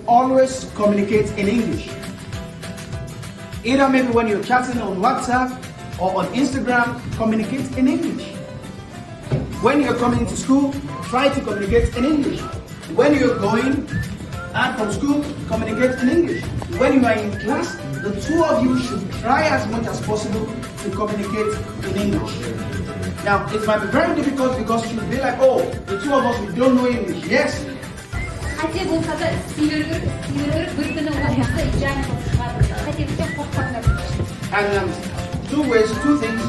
always communicate in English. Either maybe when you're chatting on WhatsApp or on Instagram, communicate in English. When you're coming to school, try to communicate in English. When you're going out from school, communicate in English. When you are in class, the two of you should try as much as possible to communicate in English. Now, it might be very difficult because you'll be like, oh, the two of us, we don't know English. Yes. And two things,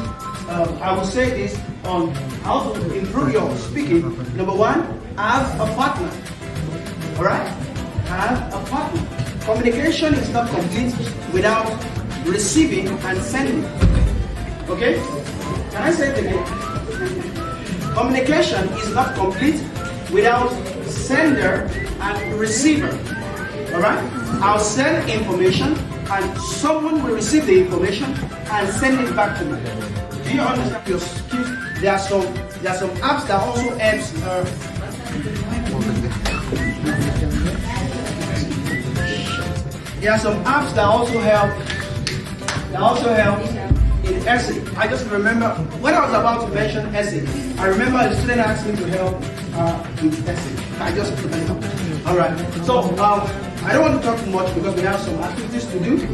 I will say this on how to improve your speaking. Number one, have a partner. Alright? Have a partner. Communication is not complete without receiving and sending. Okay? Can I say it again? Communication is not complete without sender and receiver. Alright? I'll send information and someone will receive the information and send it back to me. Do you understand your skills? There are some apps that also helps there are some apps that also help in essay. I just remember when I was about to mention essay, I remember a student asked me to help with essay. I just put it up. Alright. So I don't want to talk too much because we have some activities to do.